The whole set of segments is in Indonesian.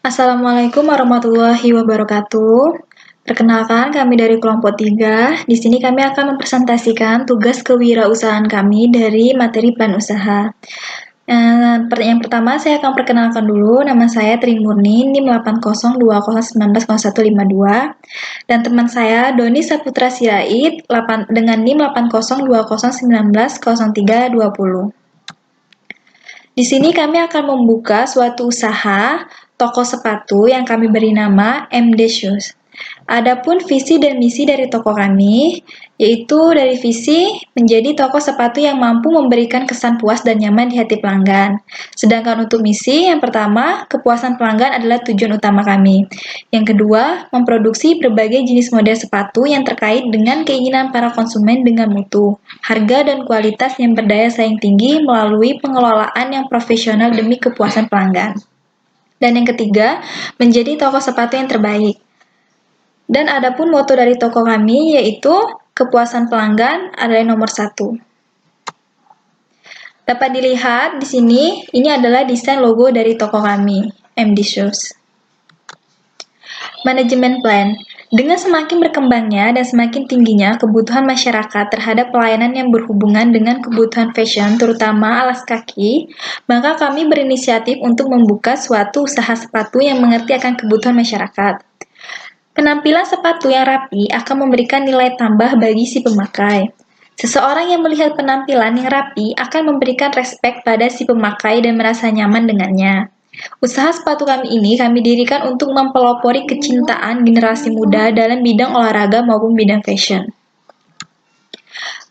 Assalamualaikum warahmatullahi wabarakatuh. Perkenalkan, kami dari kelompok 3. Di sini kami akan mempresentasikan tugas kewirausahaan kami dari materi plan usaha. Yang pertama, saya akan perkenalkan dulu. Nama saya Tri Murni, NIM 802019152. Dan teman saya, Doni Saputra Sirait, dengan NIM 80201190320. Di sini kami akan membuka suatu usaha toko sepatu yang kami beri nama MD Shoes. Adapun visi dan misi dari toko kami, yaitu dari visi menjadi toko sepatu yang mampu memberikan kesan puas dan nyaman di hati pelanggan. Sedangkan untuk misi, yang pertama, kepuasan pelanggan adalah tujuan utama kami. Yang kedua, memproduksi berbagai jenis model sepatu yang terkait dengan keinginan para konsumen dengan mutu, harga dan kualitas yang berdaya saing tinggi melalui pengelolaan yang profesional demi kepuasan pelanggan. Dan yang ketiga, menjadi toko sepatu yang terbaik. Dan adapun moto dari toko kami yaitu kepuasan pelanggan adalah nomor 1. Dapat dilihat di sini, ini adalah desain logo dari toko kami, MD Shoes. Manajemen plan. Dengan semakin berkembangnya dan semakin tingginya kebutuhan masyarakat terhadap pelayanan yang berhubungan dengan kebutuhan fashion, terutama alas kaki, maka kami berinisiatif untuk membuka suatu usaha sepatu yang mengerti akan kebutuhan masyarakat. Penampilan sepatu yang rapi akan memberikan nilai tambah bagi si pemakai. Seseorang yang melihat penampilan yang rapi akan memberikan respek pada si pemakai dan merasa nyaman dengannya. Usaha sepatu kami dirikan untuk mempelopori kecintaan generasi muda dalam bidang olahraga maupun bidang fashion.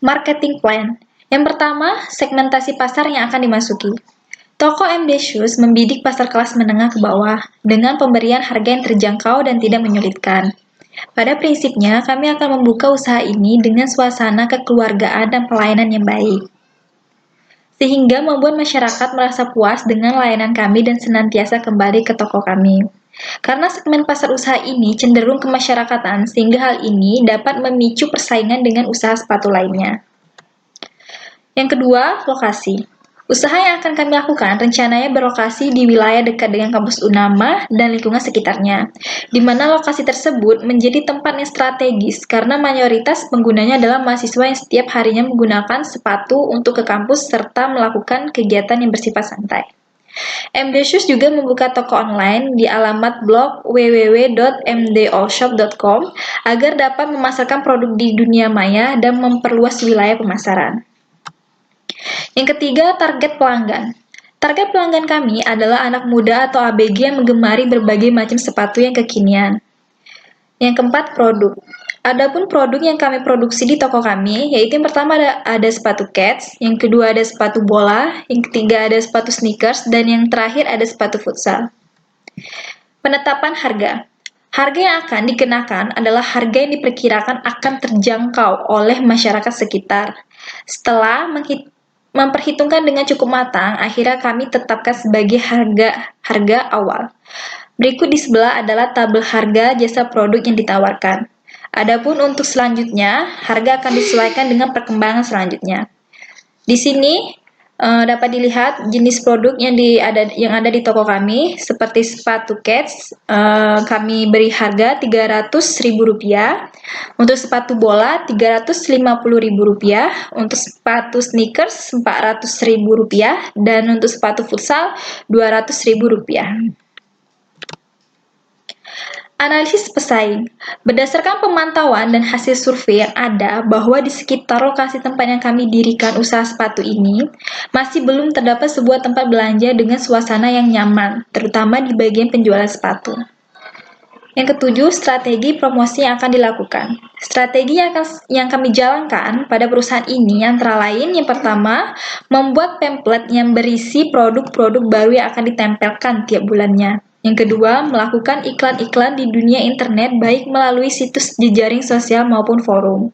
Marketing plan. Yang pertama, segmentasi pasar yang akan dimasuki. Toko MD Shoes membidik pasar kelas menengah ke bawah dengan pemberian harga yang terjangkau dan tidak menyulitkan. Pada prinsipnya, kami akan membuka usaha ini dengan suasana kekeluargaan dan pelayanan yang baik, sehingga membuat masyarakat merasa puas dengan layanan kami dan senantiasa kembali ke toko kami. Karena segmen pasar usaha ini cenderung kemasyarakatan, sehingga hal ini dapat memicu persaingan dengan usaha sepatu lainnya. Yang kedua, lokasi. Usaha yang akan kami lakukan rencananya berlokasi di wilayah dekat dengan kampus Unama dan lingkungan sekitarnya, di mana lokasi tersebut menjadi tempat yang strategis karena mayoritas penggunanya adalah mahasiswa yang setiap harinya menggunakan sepatu untuk ke kampus serta melakukan kegiatan yang bersifat santai. MD Shoes juga membuka toko online di alamat blog www.mdoshop.com agar dapat memasarkan produk di dunia maya dan memperluas wilayah pemasaran. Yang ketiga, target pelanggan. Target pelanggan kami adalah anak muda atau ABG yang menggemari berbagai macam sepatu yang kekinian. Yang keempat, produk. Adapun produk yang kami produksi di toko kami, yaitu yang pertama ada sepatu kets, yang kedua ada sepatu bola, yang ketiga ada sepatu sneakers, dan yang terakhir ada sepatu futsal. Penetapan harga. Harga yang akan dikenakan adalah harga yang diperkirakan akan terjangkau oleh masyarakat sekitar. Setelah memperhitungkan dengan cukup matang, akhirnya kami tetapkan sebagai harga awal. Berikut di sebelah adalah tabel harga jasa produk yang ditawarkan. Adapun untuk selanjutnya, harga akan disesuaikan dengan perkembangan selanjutnya. Di sini dapat dilihat jenis produk yang ada di toko kami, seperti sepatu kets, kami beri harga Rp300.000, untuk sepatu bola Rp350.000, untuk sepatu sneakers Rp400.000, dan untuk sepatu futsal Rp200.000. Analisis pesaing. Berdasarkan pemantauan dan hasil survei yang ada bahwa di sekitar lokasi tempat yang kami dirikan usaha sepatu ini, masih belum terdapat sebuah tempat belanja dengan suasana yang nyaman, terutama di bagian penjualan sepatu. Yang ketujuh, strategi promosi yang akan dilakukan. Strategi yang kami jalankan pada perusahaan ini antara lain, yang pertama, membuat pamflet yang berisi produk-produk baru yang akan ditempelkan tiap bulannya. Yang kedua, melakukan iklan-iklan di dunia internet baik melalui situs jejaring sosial maupun forum.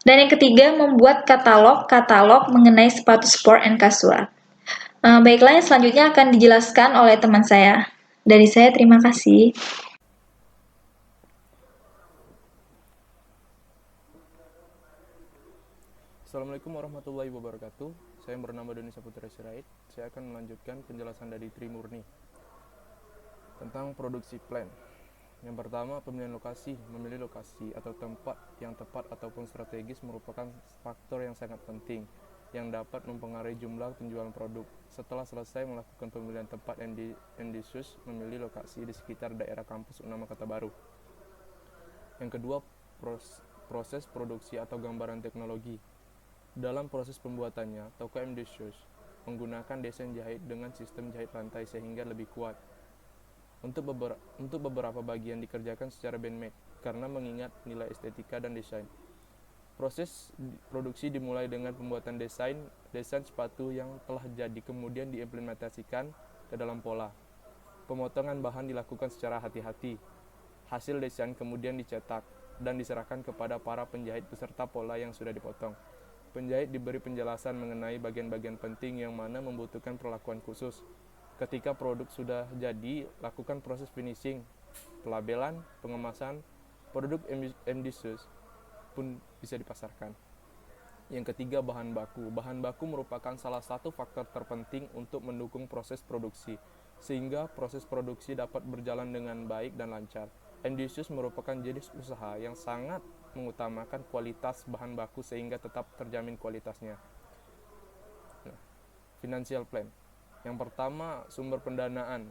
Dan yang ketiga, membuat katalog-katalog mengenai sepatu sport and casual. Baiklah, yang selanjutnya akan dijelaskan oleh teman saya. Dari saya, terima kasih. Assalamualaikum warahmatullahi wabarakatuh. Saya bernama Doni Saputra Sirait. Saya akan melanjutkan penjelasan dari Tri Murni Tentang produksi plan. Yang pertama, pemilihan lokasi. Memilih lokasi atau tempat yang tepat ataupun strategis merupakan faktor yang sangat penting yang dapat mempengaruhi jumlah penjualan produk. Setelah selesai melakukan pemilihan tempat, ambisius memilih lokasi di sekitar daerah kampus Unama Kota Baru. Yang kedua, proses produksi atau gambaran teknologi. Dalam proses pembuatannya, toko ambisius menggunakan desain jahit dengan sistem jahit rantai sehingga lebih kuat. Untuk beberapa bagian dikerjakan secara bandmade karena mengingat nilai estetika dan desain. Proses produksi dimulai dengan pembuatan desain sepatu yang telah jadi, kemudian diimplementasikan ke dalam pola. Pemotongan bahan dilakukan secara hati-hati. Hasil desain kemudian dicetak dan diserahkan kepada para penjahit beserta pola yang sudah dipotong. Penjahit diberi penjelasan mengenai bagian-bagian penting yang mana membutuhkan perlakuan khusus. Ketika produk sudah jadi, lakukan proses finishing, pelabelan, pengemasan. Produk ambisius pun bisa dipasarkan. Yang ketiga, bahan baku. Bahan baku merupakan salah satu faktor terpenting untuk mendukung proses produksi, sehingga proses produksi dapat berjalan dengan baik dan lancar. Ambisius merupakan jenis usaha yang sangat mengutamakan kualitas bahan baku sehingga tetap terjamin kualitasnya. Financial plan. Yang pertama, sumber pendanaan.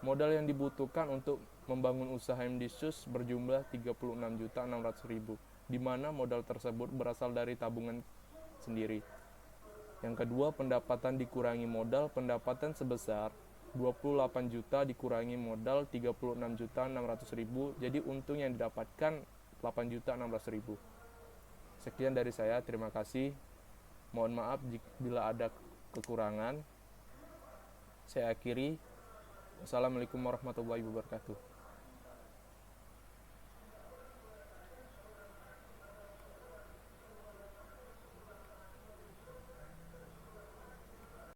Modal yang dibutuhkan untuk membangun usaha ambisius berjumlah 36.600.000, di mana modal tersebut berasal dari tabungan sendiri. Yang kedua, pendapatan dikurangi modal. Pendapatan sebesar 28 juta dikurangi modal 36.600.000, jadi untung yang didapatkan 8.016.000. Sekian dari saya, terima kasih. Mohon maaf bila ada kekurangan. Saya akhiri. Wassalamualaikum warahmatullahi wabarakatuh.